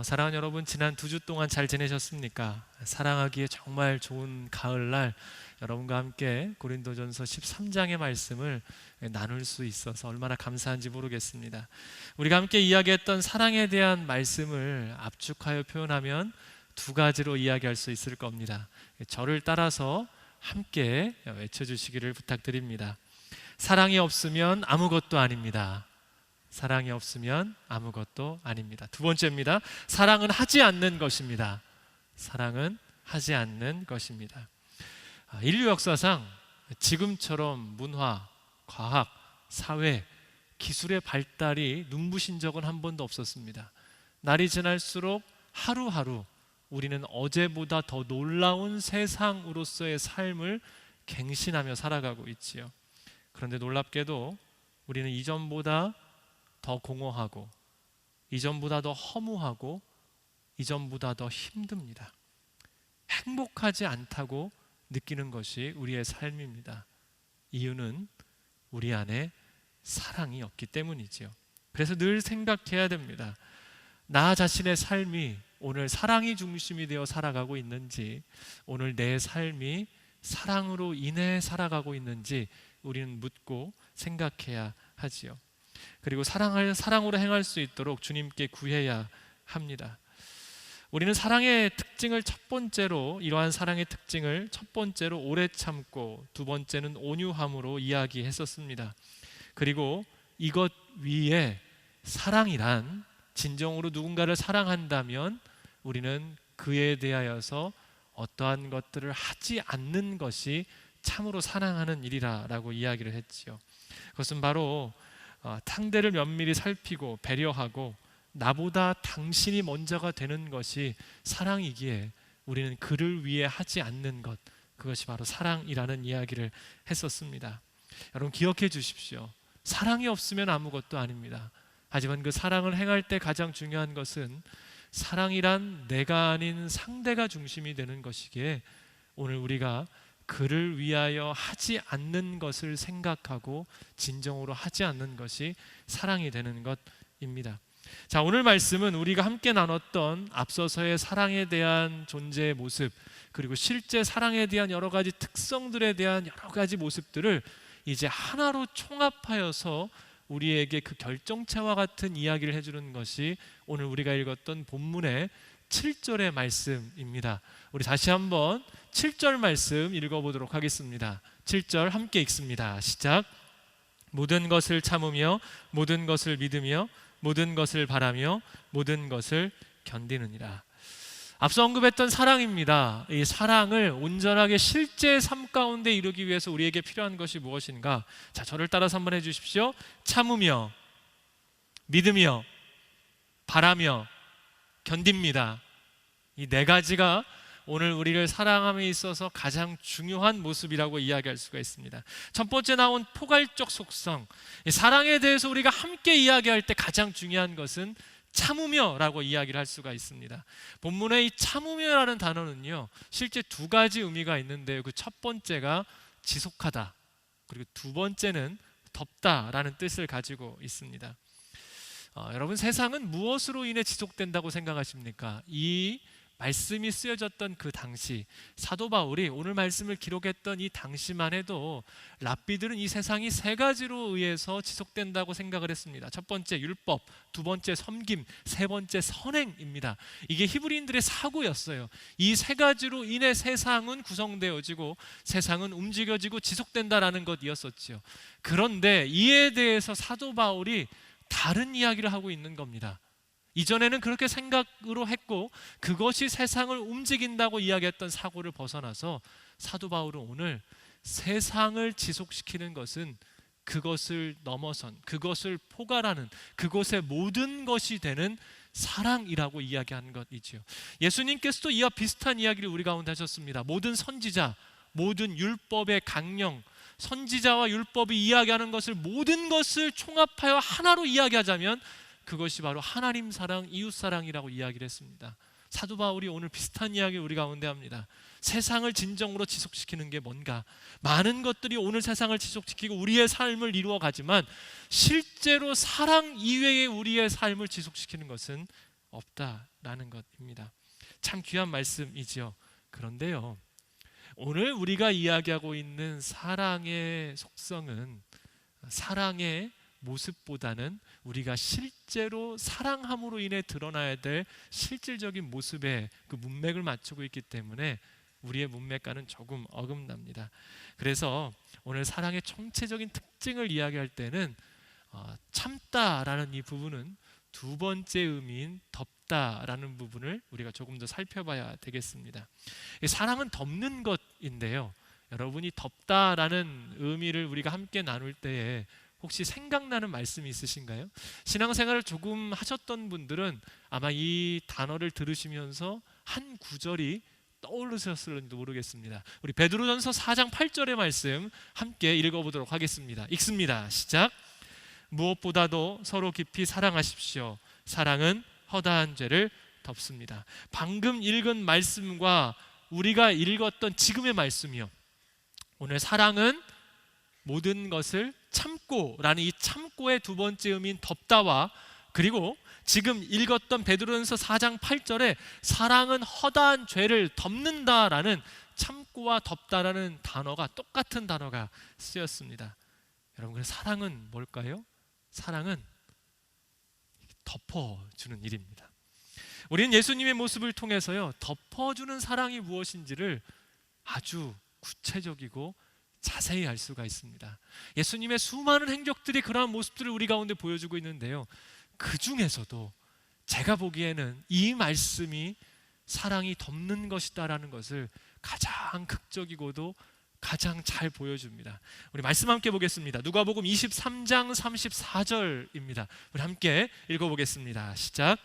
사랑하는 여러분, 지난 2주 동안 잘 지내셨습니까? 사랑하기에 정말 좋은 가을날 여러분과 함께 고린도전서 13장의 말씀을 나눌 수 있어서 얼마나 감사한지 모르겠습니다. 우리가 함께 이야기했던 사랑에 대한 말씀을 압축하여 표현하면 2가지로 이야기할 수 있을 겁니다. 저를 따라서 함께 외쳐주시기를 부탁드립니다. 사랑이 없으면 아무것도 아닙니다. 사랑이 없으면 아무것도 아닙니다. 2번째입니다. 사랑은 하지 않는 것입니다. 사랑은 하지 않는 것입니다. 인류 역사상 지금처럼 문화, 과학, 사회, 기술의 발달이 눈부신 적은 한 번도 없었습니다. 날이 지날수록 하루하루 우리는 어제보다 더 놀라운 세상으로서의 삶을 갱신하며 살아가고 있지요. 그런데 놀랍게도 우리는 이전보다 더 공허하고, 이전보다 더 허무하고, 이전보다 더 힘듭니다. 행복하지 않다고 느끼는 것이 우리의 삶입니다. 이유는 우리 안에 사랑이 없기 때문이지요. 그래서 늘 생각해야 됩니다. 나 자신의 삶이 오늘 사랑이 중심이 되어 살아가고 있는지, 오늘 내 삶이 사랑으로 인해 살아가고 있는지 우리는 묻고 생각해야 하지요. 그리고 사랑으로 행할 수 있도록 주님께 구해야 합니다. 우리는 사랑의 특징을 이러한 사랑의 특징을 첫 번째로 오래 참고, 2번째는 온유함으로 이야기했었습니다. 그리고 이것 위에 사랑이란, 진정으로 누군가를 사랑한다면 우리는 그에 대하여서 어떠한 것들을 하지 않는 것이 참으로 사랑하는 일이라고 이야기를 했지요. 그것은 바로 상대를 면밀히 살피고 배려하고 나보다 당신이 먼저가 되는 것이 사랑이기에 우리는 그를 위해 하지 않는 것, 그것이 바로 사랑이라는 이야기를 했었습니다. 여러분 기억해 주십시오. 사랑이 없으면 아무것도 아닙니다. 하지만 그 사랑을 행할 때 가장 중요한 것은 사랑이란 내가 아닌 상대가 중심이 되는 것이기에 오늘 우리가 그를 위하여 하지 않는 것을 생각하고 진정으로 하지 않는 것이 사랑이 되는 것입니다. 자, 오늘 말씀은 우리가 함께 나눴던 앞서서의 사랑에 대한 존재의 모습, 그리고 실제 사랑에 대한 여러 가지 특성들에 대한 여러 가지 모습들을 이제 하나로 총합하여서 우리에게 그 결정체와 같은 이야기를 해주는 것이 오늘 우리가 읽었던 본문의 7절의 말씀입니다. 우리 다시 한번 7절 말씀 읽어보도록 하겠습니다. 7절 함께 읽습니다. 시작. 모든 것을 참으며 모든 것을 믿으며 모든 것을 바라며 모든 것을 견디느니라. 앞서 언급했던 사랑입니다. 이 사랑을 온전하게 실제 삶 가운데 이루기 위해서 우리에게 필요한 것이 무엇인가? 자, 저를 따라서 한번 해주십시오. 참으며 믿으며 바라며 견딥니다. 이 4가지가 오늘 우리를 사랑함에 있어서 가장 중요한 모습이라고 이야기할 수가 있습니다. 첫 번째 나온 포괄적 속성, 사랑에 대해서 우리가 함께 이야기할 때 가장 중요한 것은 참으며 라고 이야기를 할 수가 있습니다. 본문의 이 참으며라는 단어는요, 실제 2가지 의미가 있는데요. 그 첫 번째가 지속하다, 그리고 2번째는 덮다라는 뜻을 가지고 있습니다. 여러분, 세상은 무엇으로 인해 지속된다고 생각하십니까? 이 말씀이 쓰여졌던 그 당시, 사도 바울이 오늘 말씀을 기록했던 이 당시만 해도 랍비들은 이 세상이 3가지로 의해서 지속된다고 생각을 했습니다. 첫 번째 율법, 2번째 섬김, 3번째 선행입니다. 이게 히브리인들의 사고였어요. 이 3가지로 인해 세상은 구성되어지고 세상은 움직여지고 지속된다라는 것이었었죠. 그런데 이에 대해서 사도 바울이 다른 이야기를 하고 있는 겁니다. 이전에는 그렇게 생각으로 했고 그것이 세상을 움직인다고 이야기했던 사고를 벗어나서 사도 바울은 오늘 세상을 지속시키는 것은 그것을 넘어선, 그것을 포괄하는, 그것의 모든 것이 되는 사랑이라고 이야기하는 것이지요. 예수님께서도 이와 비슷한 이야기를 우리 가운데 하셨습니다. 모든 선지자, 모든 율법의 강령, 선지자와 율법이 이야기하는 것을, 모든 것을 총합하여 하나로 이야기하자면 그것이 바로 하나님 사랑, 이웃 사랑이라고 이야기를 했습니다. 사도 바울이 오늘 비슷한 이야기를 우리 가운데 합니다. 세상을 진정으로 지속시키는 게 뭔가? 많은 것들이 오늘 세상을 지속시키고 우리의 삶을 이루어가지만 실제로 사랑 이외의 우리의 삶을 지속시키는 것은 없다라는 것입니다. 참 귀한 말씀이지요. 그런데요, 오늘 우리가 이야기하고 있는 사랑의 속성은 사랑의 모습보다는 우리가 실제로 사랑함으로 인해 드러나야 될 실질적인 모습에 그 문맥을 맞추고 있기 때문에 우리의 문맥과는 조금 어긋납니다. 그래서 오늘 사랑의 총체적인 특징을 이야기할 때는 참다라는 이 부분은 두 번째 의미인 덮다라는 부분을 우리가 조금 더 살펴봐야 되겠습니다. 사랑은 덮는 것인데요, 여러분이 덮다라는 의미를 우리가 함께 나눌 때에 혹시 생각나는 말씀이 있으신가요? 신앙생활을 조금 하셨던 분들은 아마 이 단어를 들으시면서 한 구절이 떠오르셨을지도 모르겠습니다. 우리 베드로전서 4장 8절의 말씀 함께 읽어보도록 하겠습니다. 읽습니다. 시작. 무엇보다도 서로 깊이 사랑하십시오. 사랑은 허다한 죄를 덮습니다. 방금 읽은 말씀과 우리가 읽었던 지금의 말씀이요, 오늘 사랑은 모든 것을 참고라는 이 참고의 두 번째 의미인 덮다와, 그리고 지금 읽었던 베드로전서 4장 8절에 사랑은 허다한 죄를 덮는다라는 참고와 덮다라는 단어가, 똑같은 단어가 쓰였습니다. 여러분, 그래서 사랑은 뭘까요? 사랑은 덮어주는 일입니다. 우리는 예수님의 모습을 통해서요, 덮어주는 사랑이 무엇인지를 아주 구체적이고 자세히 알 수가 있습니다. 예수님의 수많은 행적들이 그러한 모습들을 우리 가운데 보여주고 있는데요, 그 중에서도 제가 보기에는 이 말씀이 사랑이 덮는 것이다라는 것을 가장 극적이고도 가장 잘 보여줍니다. 우리 말씀 함께 보겠습니다. 누가복음 23장 34절입니다. 우리 함께 읽어보겠습니다. 시작.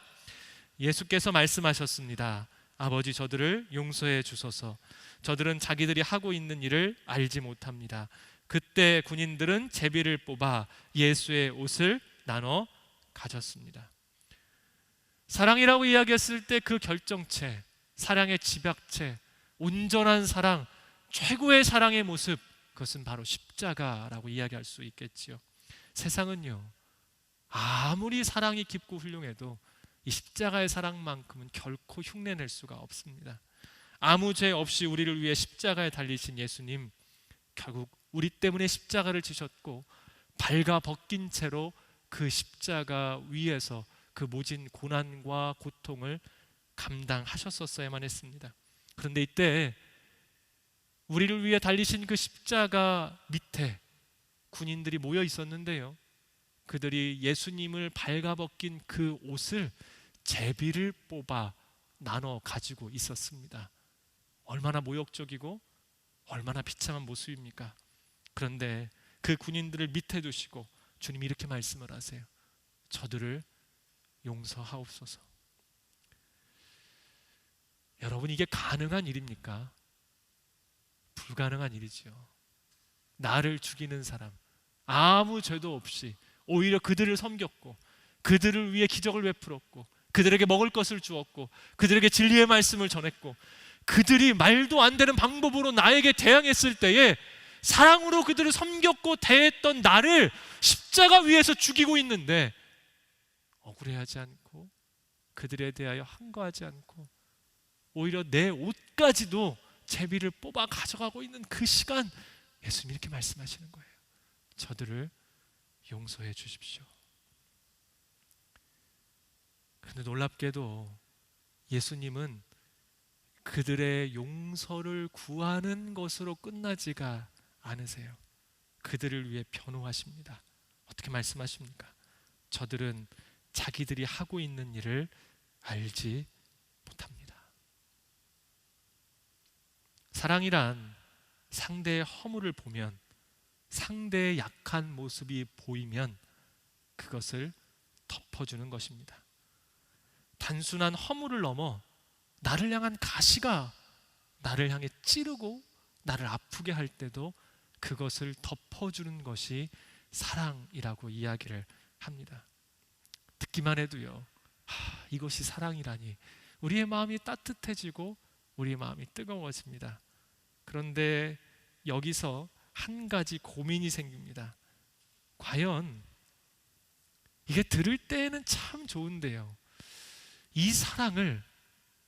예수께서 말씀하셨습니다. 아버지, 저들을 용서해 주소서. 저들은 자기들이 하고 있는 일을 알지 못합니다. 그때 군인들은 제비를 뽑아 예수의 옷을 나눠 가졌습니다. 사랑이라고 이야기했을 때 그 결정체, 사랑의 집약체, 온전한 사랑, 최고의 사랑의 모습, 그것은 바로 십자가라고 이야기할 수 있겠지요. 세상은요, 아무리 사랑이 깊고 훌륭해도 이 십자가의 사랑만큼은 결코 흉내낼 수가 없습니다. 아무 죄 없이 우리를 위해 십자가에 달리신 예수님, 결국 우리 때문에 십자가를 지셨고 발가 벗긴 채로 그 십자가 위에서 그 모진 고난과 고통을 감당하셨었어야만 했습니다. 그런데 이때 우리를 위해 달리신 그 십자가 밑에 군인들이 모여 있었는데요, 그들이 예수님을 발가벗긴 그 옷을 제비를 뽑아 나눠 가지고 있었습니다. 얼마나 모욕적이고 얼마나 비참한 모습입니까? 그런데 그 군인들을 밑에 두시고 주님이 이렇게 말씀을 하세요. 저들을 용서하옵소서. 여러분, 이게 가능한 일입니까? 불가능한 일이지요. 나를 죽이는 사람, 아무 죄도 없이 오히려 그들을 섬겼고 그들을 위해 기적을 베풀었고 그들에게 먹을 것을 주었고 그들에게 진리의 말씀을 전했고 그들이 말도 안 되는 방법으로 나에게 대항했을 때에 사랑으로 그들을 섬겼고 대했던 나를 십자가 위에서 죽이고 있는데 억울해하지 않고 그들에 대하여 항거하지 않고 오히려 내 옷까지도 제비를 뽑아 가져가고 있는 그 시간, 예수님이 이렇게 말씀하시는 거예요. 저들을 용서해 주십시오. 그런데 놀랍게도 예수님은 그들의 용서를 구하는 것으로 끝나지가 않으세요. 그들을 위해 변호하십니다. 어떻게 말씀하십니까? 저들은 자기들이 하고 있는 일을 알지 못합니다. 사랑이란 상대의 허물을 보면, 상대의 약한 모습이 보이면 그것을 덮어주는 것입니다. 단순한 허물을 넘어 나를 향한 가시가 나를 향해 찌르고 나를 아프게 할 때도 그것을 덮어주는 것이 사랑이라고 이야기를 합니다. 듣기만 해도요, 이것이 사랑이라니 우리의 마음이 따뜻해지고 우리의 마음이 뜨거워집니다. 그런데 여기서 한 가지 고민이 생깁니다. 과연 이게 들을 때에는 참 좋은데요, 이 사랑을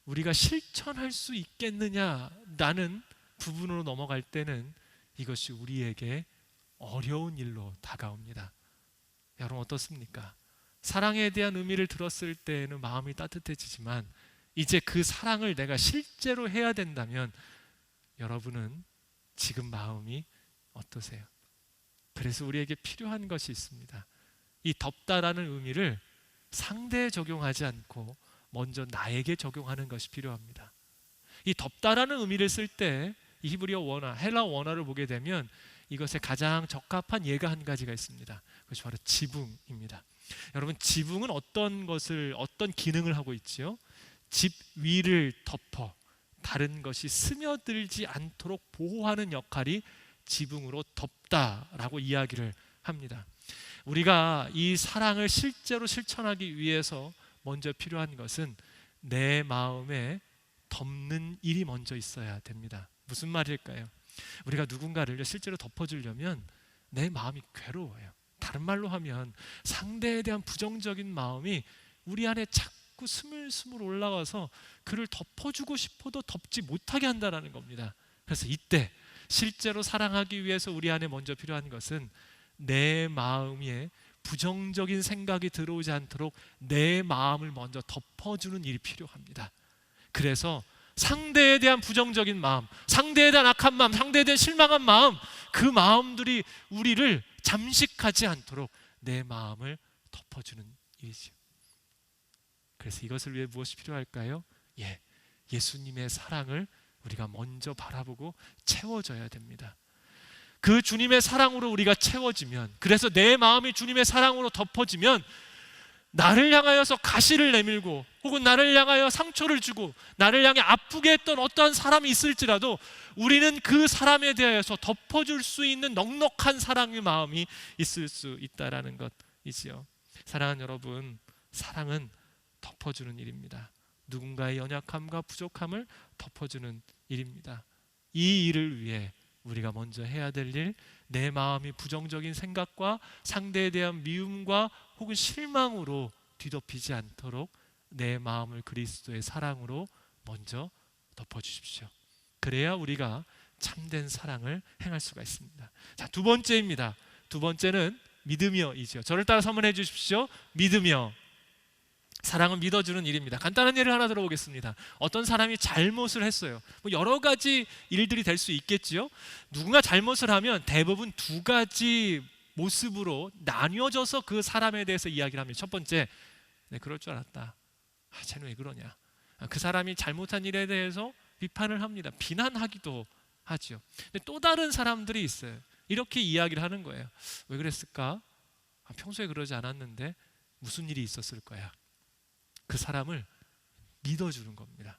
우리가 실천할 수 있겠느냐라는 부분으로 넘어갈 때는 이것이 우리에게 어려운 일로 다가옵니다. 여러분 어떻습니까? 사랑에 대한 의미를 들었을 때는 마음이 따뜻해지지만 이제 그 사랑을 내가 실제로 해야 된다면 여러분은 지금 마음이 어떠세요? 그래서 우리에게 필요한 것이 있습니다. 이 덥다라는 의미를 상대에 적용하지 않고 먼저 나에게 적용하는 것이 필요합니다. 이 덥다라는 의미를 쓸 때 이 히브리어 원어, 헬라 원어를 보게 되면 이것에 가장 적합한 예가 한 가지가 있습니다. 그것이 바로 지붕입니다. 여러분 지붕은 어떤 기능을 하고 있지요? 집 위를 덮어 다른 것이 스며들지 않도록 보호하는 역할이 지붕으로 덮다라고 이야기를 합니다. 우리가 이 사랑을 실제로 실천하기 위해서 먼저 필요한 것은 내 마음에 덮는 일이 먼저 있어야 됩니다. 무슨 말일까요? 우리가 누군가를 실제로 덮어주려면 내 마음이 괴로워요. 다른 말로 하면 상대에 대한 부정적인 마음이 우리 안에 자꾸 스물스물 올라와서 그를 덮어주고 싶어도 덮지 못하게 한다는 겁니다. 그래서 이때 실제로 사랑하기 위해서 우리 안에 먼저 필요한 것은 내 마음에 부정적인 생각이 들어오지 않도록 내 마음을 먼저 덮어주는 일이 필요합니다. 그래서 상대에 대한 부정적인 마음, 상대에 대한 악한 마음, 상대에 대한 실망한 마음, 그 마음들이 우리를 잠식하지 않도록 내 마음을 덮어주는 일이죠. 그래서 이것을 위해 무엇이 필요할까요? 예수님의 사랑을 우리가 먼저 바라보고 채워져야 됩니다. 그 주님의 사랑으로 우리가 채워지면, 그래서 내 마음이 주님의 사랑으로 덮어지면 나를 향하여서 가시를 내밀고 혹은 나를 향하여 상처를 주고 나를 향해 아프게 했던 어떠한 사람이 있을지라도 우리는 그 사람에 대하여서 덮어줄 수 있는 넉넉한 사랑의 마음이 있을 수 있다라는 것이지요. 사랑하는 여러분, 사랑은 덮어주는 일입니다. 누군가의 연약함과 부족함을 덮어주는 일입니다. 이 일을 위해 우리가 먼저 해야 될 일, 내 마음이 부정적인 생각과 상대에 대한 미움과 혹은 실망으로 뒤덮이지 않도록 내 마음을 그리스도의 사랑으로 먼저 덮어주십시오. 그래야 우리가 참된 사랑을 행할 수가 있습니다. 자, 두 번째입니다. 두 번째는 믿으며이죠. 저를 따라 선언해 주십시오. 믿으며. 사랑은 믿어주는 일입니다. 간단한 예를 하나 들어보겠습니다. 어떤 사람이 잘못을 했어요. 여러 가지 일들이 될 수 있겠지요. 누군가 잘못을 하면 대부분 두 가지 모습으로 나뉘어져서 그 사람에 대해서 이야기를 합니다. 첫 번째, 그럴 줄 알았다. 쟤는 왜 그러냐. 그 사람이 잘못한 일에 대해서 비판을 합니다. 비난하기도 하죠. 근데 또 다른 사람들이 있어요. 이렇게 이야기를 하는 거예요. 왜 그랬을까? 평소에 그러지 않았는데 무슨 일이 있었을 거야. 그 사람을 믿어주는 겁니다.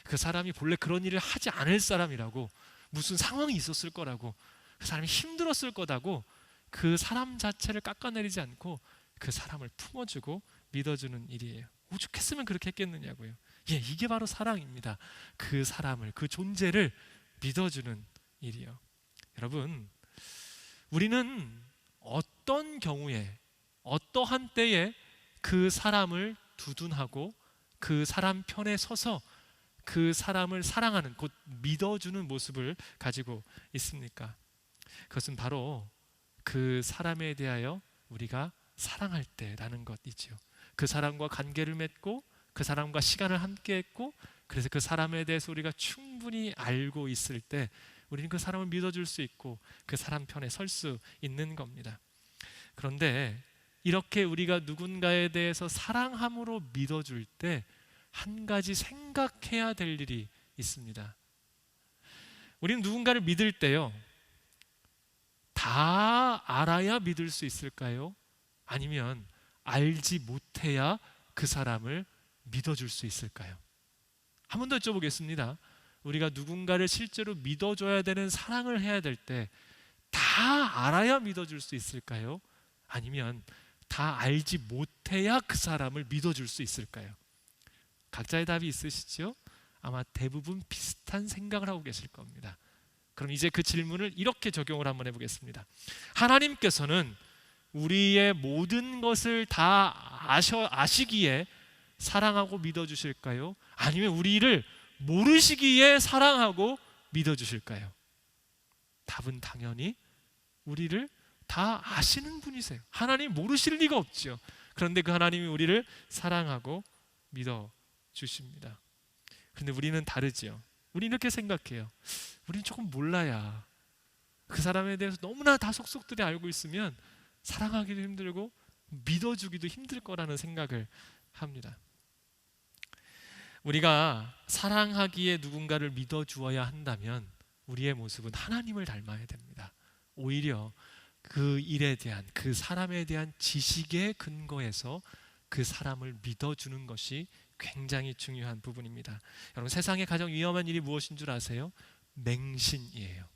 그 사람이 본래 그런 일을 하지 않을 사람이라고, 무슨 상황이 있었을 거라고, 그 사람이 힘들었을 거다고 그 사람 자체를 깎아내리지 않고 그 사람을 품어주고 믿어주는 일이에요. 오죽했으면 그렇게 했겠느냐고요. 이게 바로 사랑입니다. 그 사람을, 그 존재를 믿어주는 일이요. 여러분, 우리는 어떤 경우에, 어떠한 때에 그 사람을 두둔하고 그 사람 편에 서서 그 사람을 사랑하는, 곧 믿어주는 모습을 가지고 있습니까? 그것은 바로 그 사람에 대하여 우리가 사랑할 때라는 것이지요. 그 사람과 관계를 맺고 그 사람과 시간을 함께 했고, 그래서 그 사람에 대해서 우리가 충분히 알고 있을 때 우리는 그 사람을 믿어줄 수 있고 그 사람 편에 설 수 있는 겁니다. 그런데 이렇게 우리가 누군가에 대해서 사랑함으로 믿어줄 때 한 가지 생각해야 될 일이 있습니다. 우리는 누군가를 믿을 때요, 다 알아야 믿을 수 있을까요? 아니면 알지 못해야 그 사람을 믿어줄 수 있을까요? 한 번 더 여쭤보겠습니다. 우리가 누군가를 실제로 믿어줘야 되는 사랑을 해야 될 때 다 알아야 믿어줄 수 있을까요? 아니면 다 알지 못해야 그 사람을 믿어줄 수 있을까요? 각자의 답이 있으시죠? 아마 대부분 비슷한 생각을 하고 계실 겁니다. 그럼 이제 그 질문을 이렇게 적용을 한번 해보겠습니다. 하나님께서는 우리의 모든 것을 다 아시기에 사랑하고 믿어주실까요? 아니면 우리를 모르시기에 사랑하고 믿어주실까요? 답은 당연히 우리를 다 아시는 분이세요. 하나님 모르실 리가 없죠. 그런데 그 하나님이 우리를 사랑하고 믿어주십니다. 그런데 우리는 다르지요. 우리는 이렇게 생각해요. 우리는 조금 몰라야, 그 사람에 대해서 너무나 다 속속들이 알고 있으면 사랑하기도 힘들고 믿어주기도 힘들 거라는 생각을 합니다. 우리가 사랑하기에 누군가를 믿어주어야 한다면 우리의 모습은 하나님을 닮아야 됩니다. 오히려 그 일에 대한, 그 사람에 대한 지식에 근거해서 그 사람을 믿어주는 것이 굉장히 중요한 부분입니다. 여러분, 세상에 가장 위험한 일이 무엇인 줄 아세요? 맹신이에요.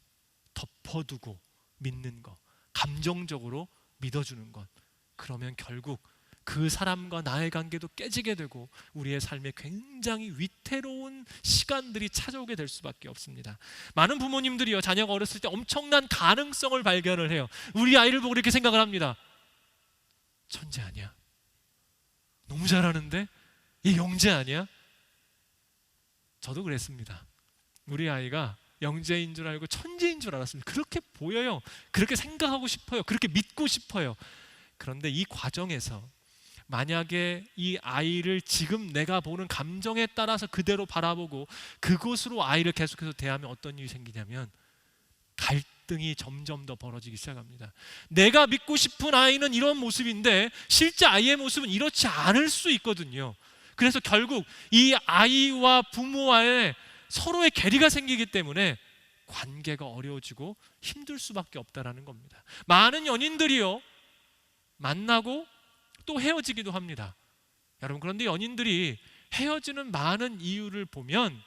덮어두고 믿는 것, 감정적으로 믿어주는 것. 그러면 결국 그 사람과 나의 관계도 깨지게 되고 우리의 삶에 굉장히 위태로운 시간들이 찾아오게 될 수밖에 없습니다. 많은 부모님들이요, 자녀가 어렸을 때 엄청난 가능성을 발견을 해요. 우리 아이를 보고 이렇게 생각을 합니다. 천재 아니야? 너무 잘하는데? 얘 영재 아니야? 저도 그랬습니다. 우리 아이가 영재인 줄 알고 천재인 줄 알았습니다. 그렇게 보여요. 그렇게 생각하고 싶어요. 그렇게 믿고 싶어요. 그런데 이 과정에서 만약에 이 아이를 지금 내가 보는 감정에 따라서 그대로 바라보고 그곳으로 아이를 계속해서 대하면 어떤 일이 생기냐면 갈등이 점점 더 벌어지기 시작합니다. 내가 믿고 싶은 아이는 이런 모습인데 실제 아이의 모습은 이렇지 않을 수 있거든요. 그래서 결국 이 아이와 부모와의 서로의 괴리가 생기기 때문에 관계가 어려워지고 힘들 수밖에 없다라는 겁니다. 많은 연인들이요, 만나고 또 헤어지기도 합니다. 여러분, 그런데 연인들이 헤어지는 많은 이유를 보면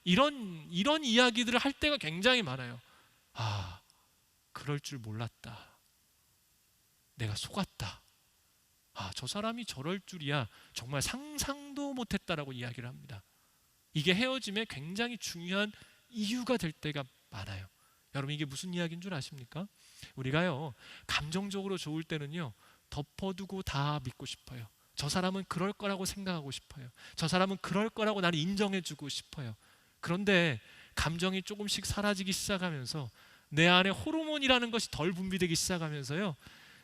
이런 이야기들을 할 때가 굉장히 많아요. 아, 그럴 줄 몰랐다. 내가 속았다. 아, 저 사람이 저럴 줄이야. 정말 상상도 못했다라고 이야기를 합니다. 이게 헤어짐의 굉장히 중요한 이유가 될 때가 많아요. 여러분, 이게 무슨 이야기인 줄 아십니까? 우리가요, 감정적으로 좋을 때는요, 덮어두고 다 믿고 싶어요. 저 사람은 그럴 거라고 생각하고 싶어요. 저 사람은 그럴 거라고 나를 인정해주고 싶어요. 그런데 감정이 조금씩 사라지기 시작하면서 내 안에 호르몬이라는 것이 덜 분비되기 시작하면서요,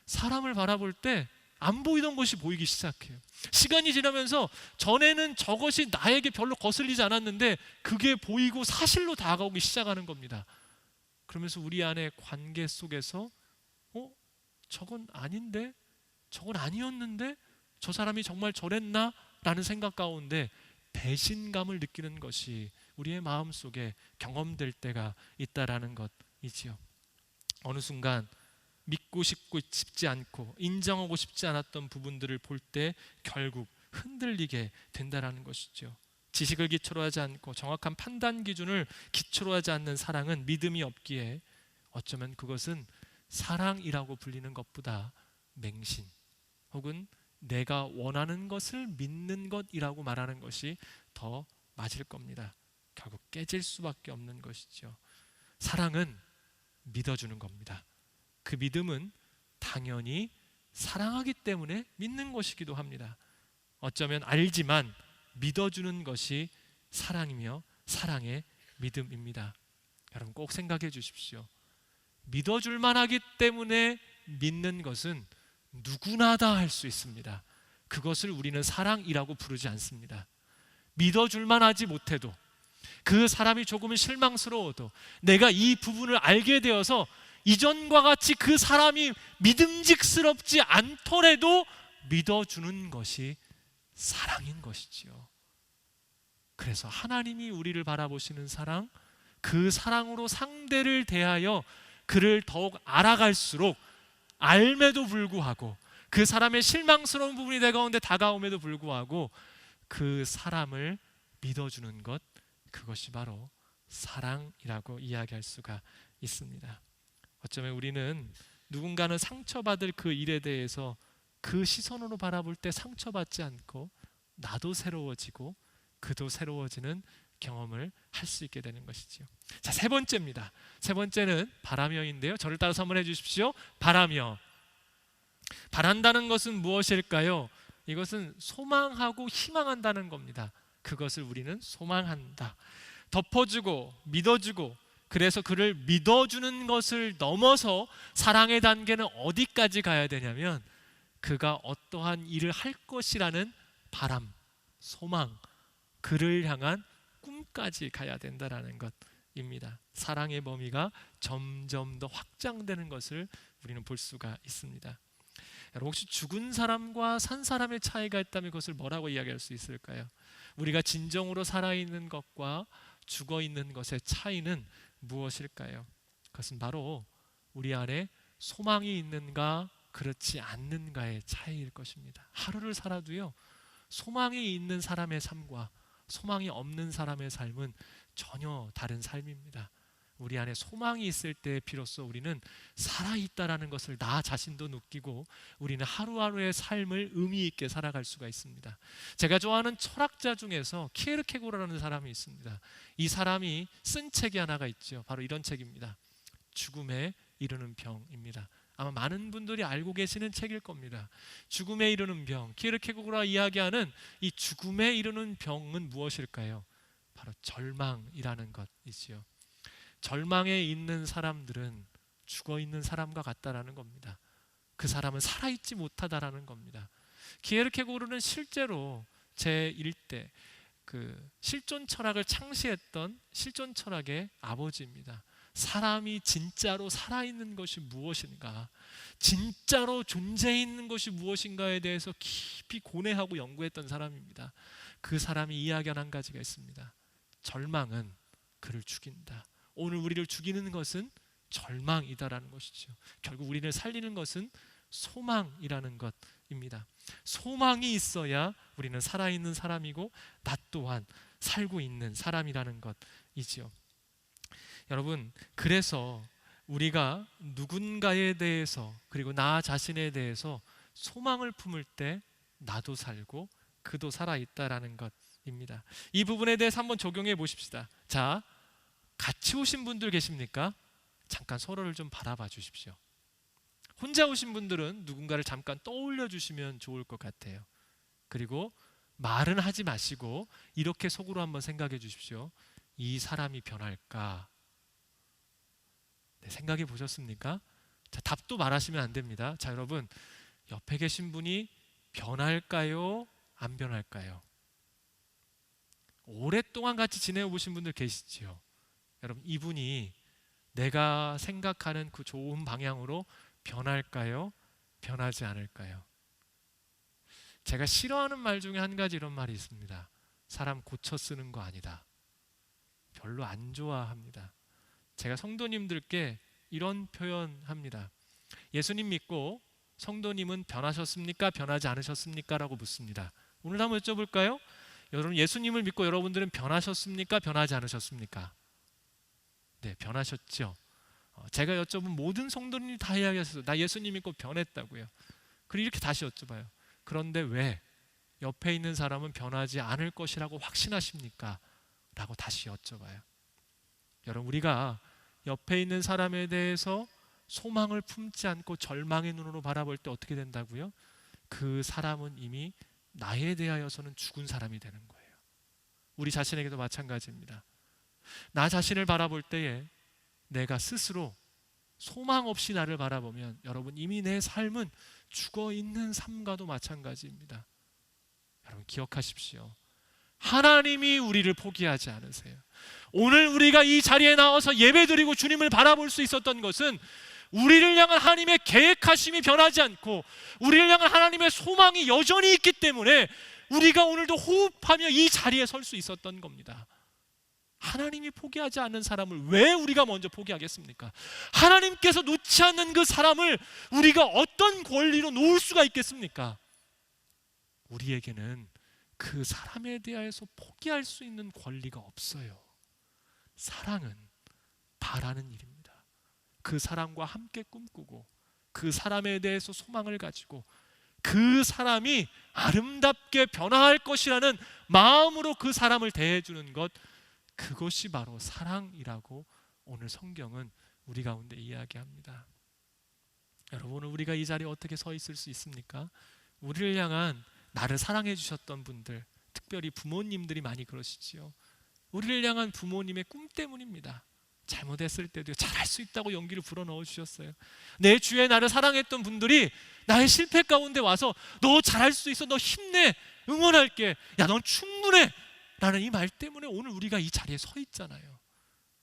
사람을 바라볼 때 안 보이던 것이 보이기 시작해요. 시간이 지나면서 전에는 저것이 나에게 별로 거슬리지 않았는데 그게 보이고 사실로 다가오기 시작하는 겁니다. 그러면서 우리 안에 관계 속에서 저건 아닌데? 저건 아니었는데? 저 사람이 정말 저랬나? 라는 생각 가운데 배신감을 느끼는 것이 우리의 마음속에 경험될 때가 있다라는 것이지요. 어느 순간 믿고 싶지 않고 인정하고 싶지 않았던 부분들을 볼 때 결국 흔들리게 된다라는 것이죠. 지식을 기초로 하지 않고 정확한 판단 기준을 기초로 하지 않는 사랑은 믿음이 없기에 어쩌면 그것은 사랑이라고 불리는 것보다 맹신 혹은 내가 원하는 것을 믿는 것이라고 말하는 것이 더 맞을 겁니다. 결국 깨질 수밖에 없는 것이죠. 사랑은 믿어주는 겁니다. 그 믿음은 당연히 사랑하기 때문에 믿는 것이기도 합니다. 어쩌면 알지만 믿어주는 것이 사랑이며 사랑의 믿음입니다. 여러분, 꼭 생각해 주십시오. 믿어줄 만하기 때문에 믿는 것은 누구나 다 할 수 있습니다. 그것을 우리는 사랑이라고 부르지 않습니다. 믿어줄 만하지 못해도, 그 사람이 조금은 실망스러워도 내가 이 부분을 알게 되어서 이전과 같이 그 사람이 믿음직스럽지 않더라도 믿어주는 것이 사랑인 것이지요. 그래서 하나님이 우리를 바라보시는 사랑, 그 사랑으로 상대를 대하여 그를 더욱 알아갈수록 알매도 불구하고 그 사람의 실망스러운 부분이 내 가운데 다가옴에도 불구하고 그 사람을 믿어주는 것, 그것이 바로 사랑이라고 이야기할 수가 있습니다. 어쩌면 우리는 누군가는 상처받을 그 일에 대해서 그 시선으로 바라볼 때 상처받지 않고 나도 새로워지고 그도 새로워지는 경험을 할 수 있게 되는 것이지요. 자, 세 번째입니다. 세 번째는 바라며인데요. 저를 따라서 한번 해주십시오. 바라며. 바란다는 것은 무엇일까요? 이것은 소망하고 희망한다는 겁니다. 그것을 우리는 소망한다. 덮어주고 믿어주고, 그래서 그를 믿어주는 것을 넘어서 사랑의 단계는 어디까지 가야 되냐면 그가 어떠한 일을 할 것이라는 바람, 소망, 그를 향한 꿈까지 가야 된다는 것입니다. 사랑의 범위가 점점 더 확장되는 것을 우리는 볼 수가 있습니다. 여러분, 혹시 죽은 사람과 산 사람의 차이가 있다면 그것을 뭐라고 이야기할 수 있을까요? 우리가 진정으로 살아있는 것과 죽어있는 것의 차이는 무엇일까요? 그것은 바로 우리 안에 소망이 있는가 그렇지 않는가의 차이일 것입니다. 하루를 살아도요, 소망이 있는 사람의 삶과 소망이 없는 사람의 삶은 전혀 다른 삶입니다. 우리 안에 소망이 있을 때 비로소 우리는 살아있다라는 것을 나 자신도 느끼고 우리는 하루하루의 삶을 의미 있게 살아갈 수가 있습니다. 제가 좋아하는 철학자 중에서 키에르케고르라는 사람이 있습니다. 이 사람이 쓴 책이 하나가 있죠. 바로 이런 책입니다. 죽음에 이르는 병입니다. 아마 많은 분들이 알고 계시는 책일 겁니다. 죽음에 이르는 병, 키에르케고르가 이야기하는 이 죽음에 이르는 병은 무엇일까요? 바로 절망이라는 것이지요. 절망에 있는 사람들은 죽어 있는 사람과 같다라는 겁니다. 그 사람은 살아있지 못하다라는 겁니다. 키에르케고르는 실제로 제1대 그 실존 철학을 창시했던 실존 철학의 아버지입니다. 사람이 진짜로 살아있는 것이 무엇인가, 진짜로 존재 있는 것이 무엇인가에 대해서 깊이 고뇌하고 연구했던 사람입니다. 그 사람이 이야기한 한 가지가 있습니다. 절망은 그를 죽인다. 오늘 우리를 죽이는 것은 절망이다라는 것이죠. 결국 우리를 살리는 것은 소망이라는 것입니다. 소망이 있어야 우리는 살아있는 사람이고 나 또한 살고 있는 사람이라는 것이지요. 여러분, 그래서 우리가 누군가에 대해서 그리고 나 자신에 대해서 소망을 품을 때 나도 살고 그도 살아있다라는 것입니다. 이 부분에 대해서 한번 적용해 보십시다. 자, 같이 오신 분들 계십니까? 잠깐 서로를 좀 바라봐 주십시오. 혼자 오신 분들은 누군가를 잠깐 떠올려 주시면 좋을 것 같아요. 그리고 말은 하지 마시고 이렇게 속으로 한번 생각해 주십시오. 이 사람이 변할까? 네, 생각해 보셨습니까? 자, 답도 말하시면 안 됩니다. 자, 여러분, 옆에 계신 분이 변할까요? 안 변할까요? 오랫동안 같이 지내어 보신 분들 계시지요. 여러분, 이분이 내가 생각하는 그 좋은 방향으로 변할까요? 변하지 않을까요? 제가 싫어하는 말 중에 한 가지 이런 말이 있습니다. 사람 고쳐 쓰는 거 아니다. 별로 안 좋아합니다. 제가 성도님들께 이런 표현합니다. 예수님 믿고 성도님은 변하셨습니까? 변하지 않으셨습니까? 라고 묻습니다. 오늘 한번 여쭤볼까요? 여러분, 예수님을 믿고 여러분들은 변하셨습니까? 변하지 않으셨습니까? 네, 변하셨죠. 제가 여쭤본 모든 성도님이 다 이야기하셨어요. 나 예수님 믿고 변했다고요. 그리고 이렇게 다시 여쭤봐요. 그런데 왜 옆에 있는 사람은 변하지 않을 것이라고 확신하십니까? 라고 다시 여쭤봐요. 여러분, 우리가 옆에 있는 사람에 대해서 소망을 품지 않고 절망의 눈으로 바라볼 때 어떻게 된다고요? 그 사람은 이미 나에 대하여서는 죽은 사람이 되는 거예요. 우리 자신에게도 마찬가지입니다. 나 자신을 바라볼 때에 내가 스스로 소망 없이 나를 바라보면 여러분, 이미 내 삶은 죽어있는 삶과도 마찬가지입니다. 여러분, 기억하십시오. 하나님이 우리를 포기하지 않으세요. 오늘 우리가 이 자리에 나와서 예배드리고 주님을 바라볼 수 있었던 것은 우리를 향한 하나님의 계획하심이 변하지 않고 우리를 향한 하나님의 소망이 여전히 있기 때문에 우리가 오늘도 호흡하며 이 자리에 설 수 있었던 겁니다. 하나님이 포기하지 않는 사람을 왜 우리가 먼저 포기하겠습니까? 하나님께서 놓지 않는 그 사람을 우리가 어떤 권리로 놓을 수가 있겠습니까? 우리에게는 그 사람에 대해서 포기할 수 있는 권리가 없어요. 사랑은 바라는 일입니다. 그 사람과 함께 꿈꾸고 그 사람에 대해서 소망을 가지고 그 사람이 아름답게 변화할 것이라는 마음으로 그 사람을 대해주는 것, 그것이 바로 사랑이라고 오늘 성경은 우리 가운데 이야기합니다. 여러분, 오늘 우리가 이 자리에 어떻게 서 있을 수 있습니까? 우리를 향한 나를 사랑해 주셨던 분들, 특별히 부모님들이 많이 그러시지요. 우리를 향한 부모님의 꿈 때문입니다. 잘못했을 때도 잘할 수 있다고 용기를 불어넣어 주셨어요. 내 주위에 나를 사랑했던 분들이 나의 실패 가운데 와서 너 잘할 수 있어, 너 힘내, 응원할게, 야 넌 충분해 라는 이 말 때문에 오늘 우리가 이 자리에 서 있잖아요.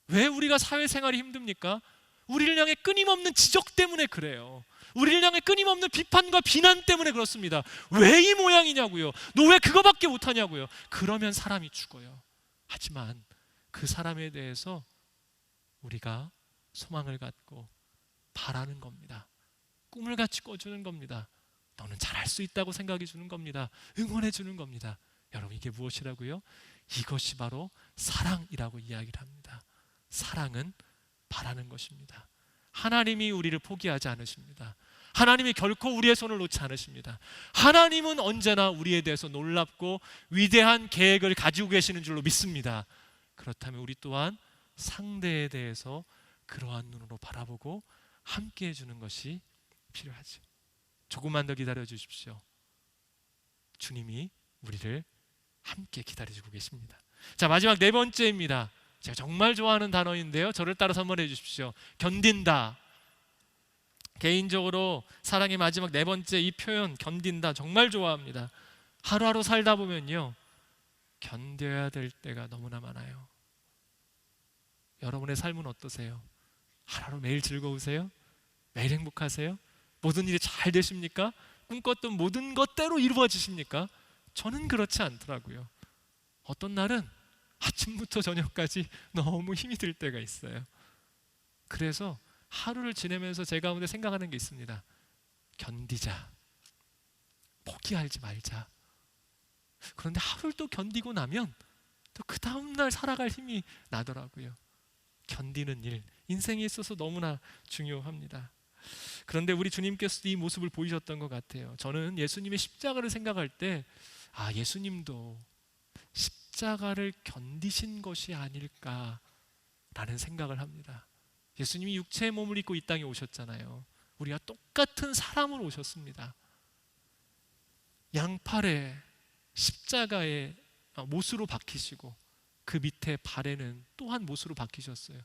왜 우리가 사회생활이 힘듭니까? 우리를 향해 끊임없는 지적 때문에 그래요. 우리를 향해 끊임없는 비판과 비난 때문에 그렇습니다. 왜 이 모양이냐고요. 너 왜 그거밖에 못하냐고요. 그러면 사람이 죽어요. 하지만 그 사람에 대해서 우리가 소망을 갖고 바라는 겁니다. 꿈을 같이 꿔주는 겁니다. 너는 잘할 수 있다고 생각해 주는 겁니다. 응원해 주는 겁니다. 여러분, 이게 무엇이라고요? 이것이 바로 사랑이라고 이야기를 합니다. 사랑은 바라는 것입니다. 하나님이 우리를 포기하지 않으십니다. 하나님이 결코 우리의 손을 놓지 않으십니다. 하나님은 언제나 우리에 대해서 놀랍고 위대한 계획을 가지고 계시는 줄로 믿습니다. 그렇다면 우리 또한 상대에 대해서 그러한 눈으로 바라보고 함께 해주는 것이 필요하죠. 조금만 더 기다려 주십시오. 주님이 우리를 함께 기다려주고 계십니다. 자, 마지막 네 번째입니다. 제가 정말 좋아하는 단어인데요, 저를 따라서 한번 해주십시오. 견딘다. 개인적으로 사랑의 마지막 네 번째 이 표현 견딘다 정말 좋아합니다. 하루하루 살다 보면요, 견뎌야 될 때가 너무나 많아요. 여러분의 삶은 어떠세요? 하루하루 매일 즐거우세요? 매일 행복하세요? 모든 일이 잘 되십니까? 꿈꿨던 모든 것대로 이루어지십니까? 저는 그렇지 않더라고요. 어떤 날은 아침부터 저녁까지 너무 힘이 들 때가 있어요. 그래서 하루를 지내면서 제 가운데 생각하는 게 있습니다. 견디자. 포기하지 말자. 그런데 하루를 또 견디고 나면 또 그 다음날 살아갈 힘이 나더라고요. 견디는 일, 인생에 있어서 너무나 중요합니다. 그런데 우리 주님께서도 이 모습을 보이셨던 것 같아요. 저는 예수님의 십자가를 생각할 때 예수님도 십자가를 견디신 것이 아닐까라는 생각을 합니다. 예수님이 육체의 몸을 입고 이 땅에 오셨잖아요. 우리가 똑같은 사람으로 오셨습니다. 양팔에 십자가에 못으로 박히시고 그 밑에 발에는 또한 못으로 박히셨어요.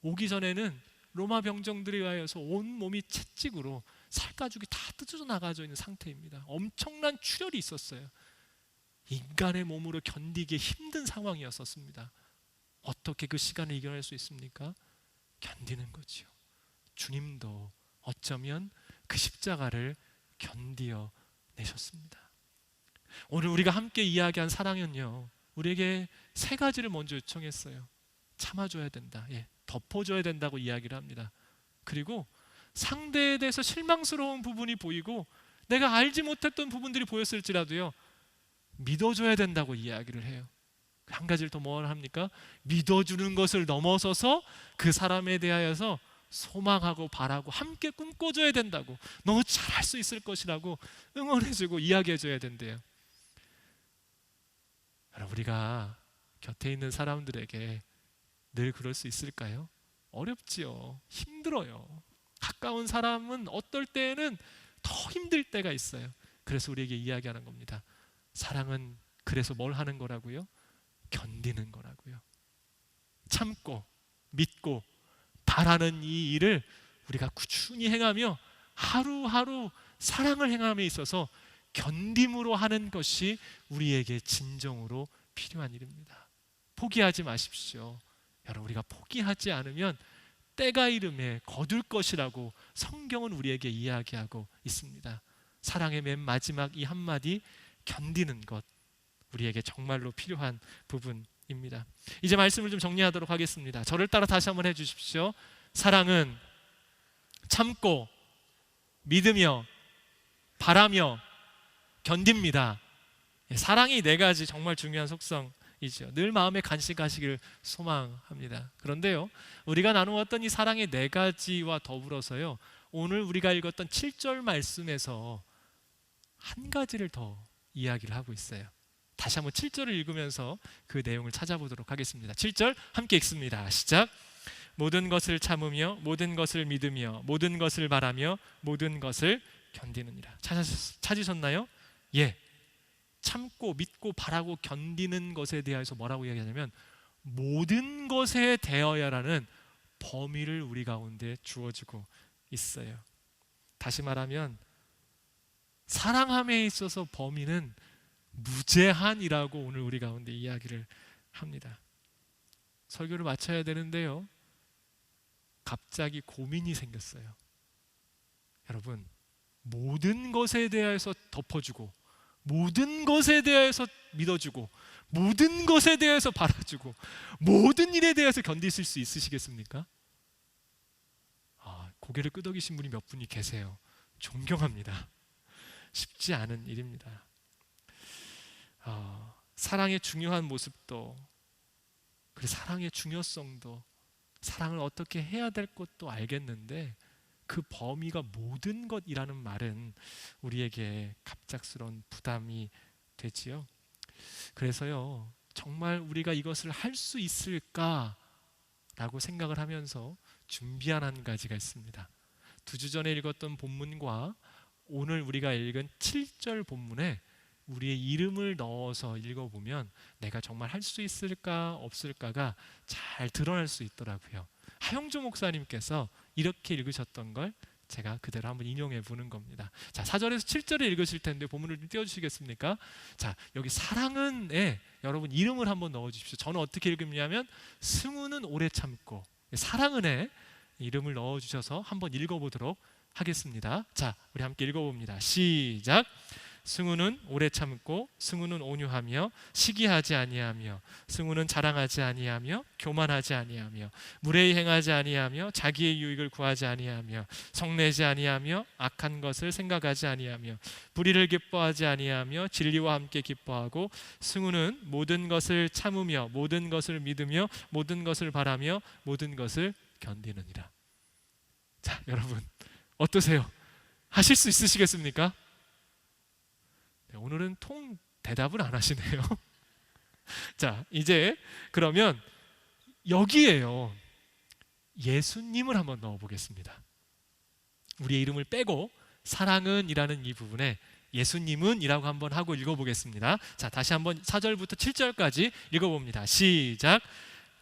오기 전에는 로마 병정들에 의하여서 온 몸이 채찍으로 살가죽이 다 뜯어져 나가져 있는 상태입니다. 엄청난 출혈이 있었어요. 인간의 몸으로 견디기 힘든 상황이었었습니다. 어떻게 그 시간을 이겨낼 수 있습니까? 견디는 거지요. 주님도 어쩌면 그 십자가를 견디어 내셨습니다. 오늘 우리가 함께 이야기한 사랑은요, 우리에게 세 가지를 먼저 요청했어요. 참아줘야 된다. 덮어줘야 된다고 이야기를 합니다. 그리고 상대에 대해서 실망스러운 부분이 보이고 내가 알지 못했던 부분들이 보였을지라도요, 믿어줘야 된다고 이야기를 해요. 한 가지를 더 뭘 합니까? 믿어주는 것을 넘어서서 그 사람에 대하여서 소망하고 바라고 함께 꿈꿔줘야 된다고, 너 잘할 수 있을 것이라고 응원해주고 이야기해줘야 된대요. 우리가 곁에 있는 사람들에게 늘 그럴 수 있을까요? 어렵지요. 힘들어요. 가까운 사람은 어떨 때에는 더 힘들 때가 있어요. 그래서 우리에게 이야기하는 겁니다. 사랑은 그래서 뭘 하는 거라고요? 견디는 거라고요. 참고 믿고 바라는 이 일을 우리가 꾸준히 행하며 하루하루 사랑을 행함에 있어서 견딤으로 하는 것이 우리에게 진정으로 필요한 일입니다. 포기하지 마십시오. 여러분, 우리가 포기하지 않으면 때가 이름에 거둘 것이라고 성경은 우리에게 이야기하고 있습니다. 사랑의 맨 마지막 이 한마디, 견디는 것, 우리에게 정말로 필요한 부분입니다. 이제 말씀을 좀 정리하도록 하겠습니다. 저를 따라 다시 한번 해주십시오. 사랑은 참고 믿으며 바라며 견딥니다. 사랑이 네 가지 정말 중요한 속성이죠. 늘 마음에 간직하시길 소망합니다. 그런데요, 우리가 나누었던 이 사랑의 네 가지와 더불어서요, 오늘 우리가 읽었던 7절 말씀에서 한 가지를 더 이야기를 하고 있어요. 다시 한번 7절을 읽으면서 그 내용을 찾아보도록 하겠습니다. 7절 함께 읽습니다. 시작. 모든 것을 참으며 모든 것을 믿으며 모든 것을 바라며 모든 것을 견디느니라. 찾으셨나요? 예. 참고 믿고 바라고 견디는 것에 대해서 뭐라고 이야기하냐면 모든 것에 대하여라는 범위를 우리 가운데 주어지고 있어요. 다시 말하면 사랑함에 있어서 범위는 무제한이라고 오늘 우리 가운데 이야기를 합니다. 설교를 마쳐야 되는데요, 갑자기 고민이 생겼어요. 여러분, 모든 것에 대해서 덮어주고 모든 것에 대해서 믿어주고 모든 것에 대해서 바라주고 모든 일에 대해서 견디실 수 있으시겠습니까? 고개를 끄덕이신 분이 몇 분이 계세요. 존경합니다. 쉽지 않은 일입니다. 사랑의 중요한 모습도, 그리고 사랑의 중요성도, 사랑을 어떻게 해야 될 것도 알겠는데 그 범위가 모든 것이라는 말은 우리에게 갑작스러운 부담이 되지요. 그래서요, 정말 우리가 이것을 할 수 있을까라고 생각을 하면서 준비한 한 가지가 있습니다. 2주 전에 읽었던 본문과 오늘 우리가 읽은 7절 본문에 우리의 이름을 넣어서 읽어보면 내가 정말 할 수 있을까 없을까가 잘 드러날 수 있더라고요. 하영조 목사님께서 이렇게 읽으셨던 걸 제가 그대로 한번 인용해 보는 겁니다. 자, 4절에서 7절을 읽으실 텐데 본문을 좀 띄워주시겠습니까? 자, 여기 사랑은에 여러분 이름을 한번 넣어주십시오. 저는 어떻게 읽으냐면 승우는 오래 참고, 사랑은에 이름을 넣어주셔서 한번 읽어보도록 하겠습니다. 자, 우리 함께 읽어봅니다. 시작. 승우는 오래 참고, 승우는 온유하며 시기하지 아니하며, 승우는 자랑하지 아니하며 교만하지 아니하며, 무례히 행하지 아니하며 자기의 유익을 구하지 아니하며, 성내지 아니하며 악한 것을 생각하지 아니하며, 불의를 기뻐하지 아니하며 진리와 함께 기뻐하고, 승우는 모든 것을 참으며 모든 것을 믿으며 모든 것을 바라며 모든 것을 견디느니라. 자, 여러분 어떠세요? 하실 수 있으시겠습니까? 오늘은 통 대답을 안 하시네요. 자, 이제 그러면 여기에요, 예수님을 한번 넣어보겠습니다. 우리의 이름을 빼고 사랑은 이라는 이 부분에 예수님은 이라고 한번 하고 읽어보겠습니다. 자, 다시 한번 4절부터 7절까지 읽어봅니다. 시작.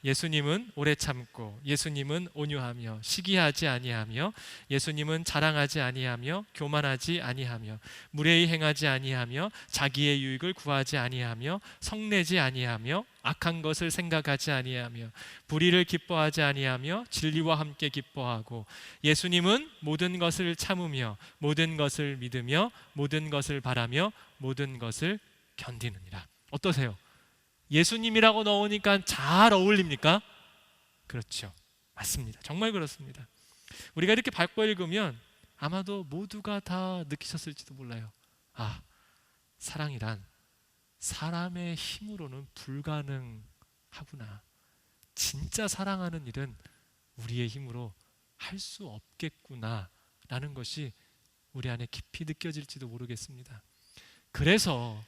예수님은 오래 참고, 예수님은 온유하며 시기하지 아니하며, 예수님은 자랑하지 아니하며 교만하지 아니하며, 무례히 행하지 아니하며 자기의 유익을 구하지 아니하며, 성내지 아니하며 악한 것을 생각하지 아니하며, 불의를 기뻐하지 아니하며 진리와 함께 기뻐하고, 예수님은 모든 것을 참으며 모든 것을 믿으며 모든 것을 바라며 모든 것을 견디느니라. 어떠세요? 예수님이라고 넣으니까 잘 어울립니까? 그렇죠. 맞습니다. 정말 그렇습니다. 우리가 이렇게 밟고 읽으면 아마도 모두가 다 느끼셨을지도 몰라요. 사랑이란 사람의 힘으로는 불가능하구나. 진짜 사랑하는 일은 우리의 힘으로 할 수 없겠구나 라는 것이 우리 안에 깊이 느껴질지도 모르겠습니다. 그래서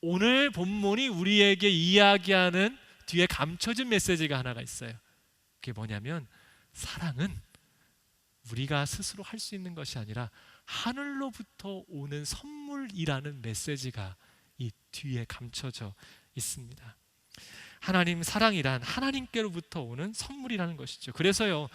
오늘 본문이 우리에게 이야기하는 뒤에 감춰진 메시지가 하나가 있어요. 그게 뭐냐면 사랑은 우리가 스스로 할 수 있는 것이 아니라 하늘로부터 오는 선물이라는 메시지가 이 뒤에 감춰져 있습니다. 하나님 사랑이란 하나님께로부터 오는 선물이라는 것이죠. 그래서요,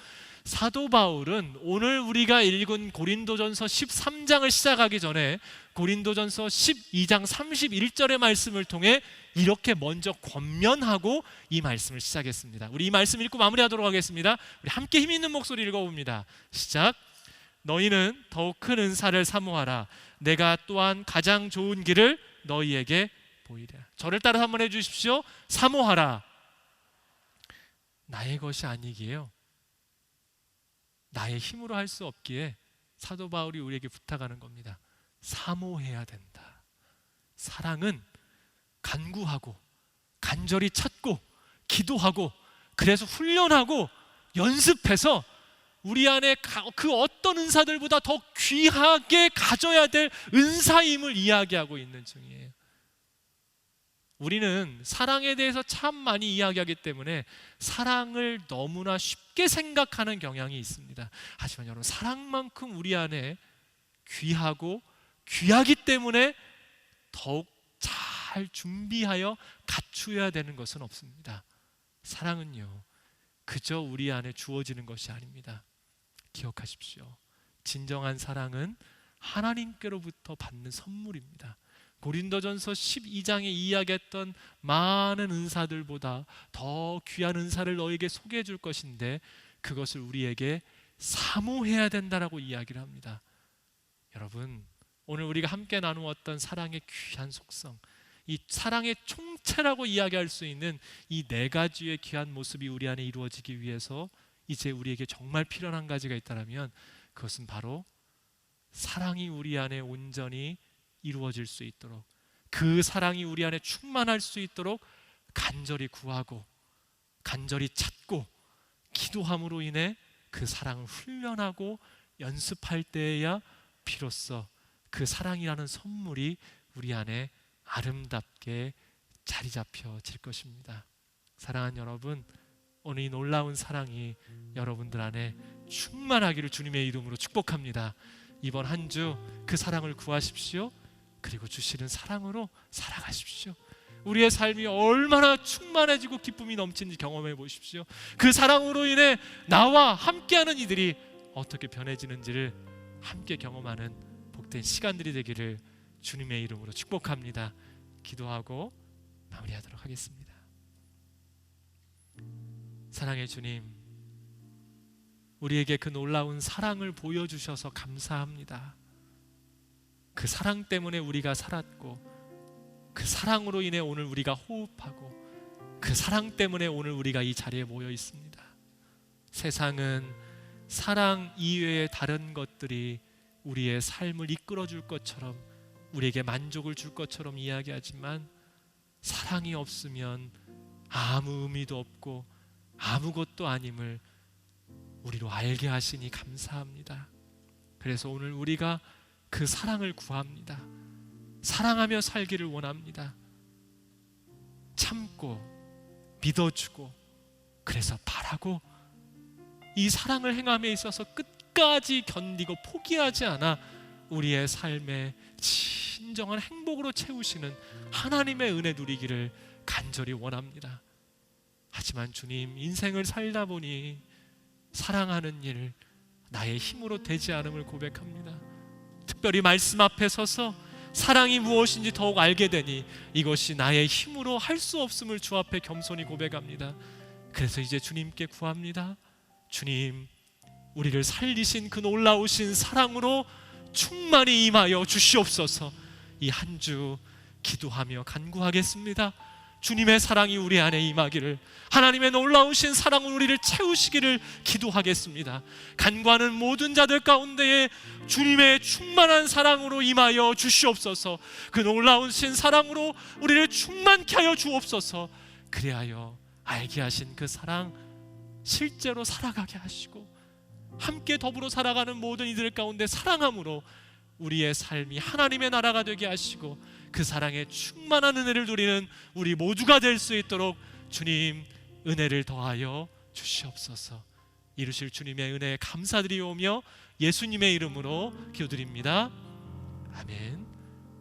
사도 바울은 오늘 우리가 읽은 고린도전서 13장을 시작하기 전에 고린도전서 12장 31절의 말씀을 통해 이렇게 먼저 권면하고 이 말씀을 시작했습니다. 우리 이 말씀 읽고 마무리하도록 하겠습니다. 우리 함께 힘 있는 목소리 읽어봅니다. 시작. 너희는 더욱 큰 은사를 사모하라. 내가 또한 가장 좋은 길을 너희에게 보이랴. 저를 따라 한번 해주십시오. 사모하라. 나의 것이 아니기에요, 나의 힘으로 할 수 없기에 사도 바울이 우리에게 부탁하는 겁니다. 사모해야 된다. 사랑은 간구하고 간절히 찾고 기도하고 그래서 훈련하고 연습해서 우리 안에 그 어떤 은사들보다 더 귀하게 가져야 될 은사임을 이야기하고 있는 중이에요. 우리는 사랑에 대해서 참 많이 이야기하기 때문에 사랑을 너무나 쉽게 생각하는 경향이 있습니다. 하지만 여러분, 사랑만큼 우리 안에 귀하고 귀하기 때문에 더욱 잘 잘 준비하여 갖추어야 되는 것은 없습니다. 사랑은요, 그저 우리 안에 주어지는 것이 아닙니다. 기억하십시오. 진정한 사랑은 하나님께로부터 받는 선물입니다. 고린도전서 12장에 이야기했던 많은 은사들보다 더 귀한 은사를 너에게 소개해 줄 것인데 그것을 우리에게 사모해야 된다라고 이야기를 합니다. 여러분, 오늘 우리가 함께 나누었던 사랑의 귀한 속성, 이 사랑의 총체라고 이야기할 수 있는 이 네 가지의 귀한 모습이 우리 안에 이루어지기 위해서 이제 우리에게 정말 필요한 한 가지가 있다면 그것은 바로 사랑이 우리 안에 온전히 이루어질 수 있도록, 그 사랑이 우리 안에 충만할 수 있도록 간절히 구하고 간절히 찾고 기도함으로 인해 그 사랑을 훈련하고 연습할 때에야 비로소 그 사랑이라는 선물이 우리 안에 아름답게 자리 잡혀질 것입니다. 사랑하는 여러분, 오늘 이 놀라운 사랑이 여러분들 안에 충만하기를 주님의 이름으로 축복합니다. 이번 한 주 그 사랑을 구하십시오. 그리고 주시는 사랑으로 살아가십시오. 우리의 삶이 얼마나 충만해지고 기쁨이 넘치는지 경험해 보십시오. 그 사랑으로 인해 나와 함께하는 이들이 어떻게 변해지는지를 함께 경험하는 복된 시간들이 되기를 주님의 이름으로 축복합니다. 기도하고 마무리하도록 하겠습니다. 사랑의 주님, 우리에게 그 놀라운 사랑을 보여주셔서 감사합니다. 그 사랑 때문에 우리가 살았고, 그 사랑으로 인해 오늘 우리가 호흡하고, 그 사랑 때문에 오늘 우리가 이 자리에 모여 있습니다. 세상은 사랑 이외의 다른 것들이 우리의 삶을 이끌어 줄 것처럼, 우리에게 만족을 줄 것처럼 이야기하지만 사랑이 없으면 아무 의미도 없고 아무것도 아님을 우리로 알게 하시니 감사합니다. 그래서 오늘 우리가 그 사랑을 구합니다. 사랑하며 살기를 원합니다. 참고 믿어주고, 그래서 바라고, 이 사랑을 행함에 있어서 끝까지 견디고 포기하지 않아 우리의 삶에 진정한 행복으로 채우시는 하나님의 은혜 누리기를 간절히 원합니다. 하지만 주님, 인생을 살다 보니 사랑하는 일 나의 힘으로 되지 않음을 고백합니다. 특별히 말씀 앞에 서서 사랑이 무엇인지 더욱 알게 되니 이것이 나의 힘으로 할 수 없음을 주 앞에 겸손히 고백합니다. 그래서 이제 주님께 구합니다. 주님, 우리를 살리신 그 놀라우신 사랑으로 충만히 임하여 주시옵소서. 이 한 주 기도하며 간구하겠습니다. 주님의 사랑이 우리 안에 임하기를, 하나님의 놀라우신 사랑으로 우리를 채우시기를 기도하겠습니다. 간구하는 모든 자들 가운데에 주님의 충만한 사랑으로 임하여 주시옵소서. 그 놀라우신 사랑으로 우리를 충만케 하여 주옵소서. 그리하여 알게 하신 그 사랑 실제로 살아가게 하시고, 함께 더불어 살아가는 모든 이들 가운데 사랑함으로 우리의 삶이 하나님의 나라가 되게 하시고, 그 사랑에 충만한 은혜를 누리는 우리 모두가 될 수 있도록 주님 은혜를 더하여 주시옵소서. 이루실 주님의 은혜에 감사드리오며 예수님의 이름으로 기도드립니다. 아멘.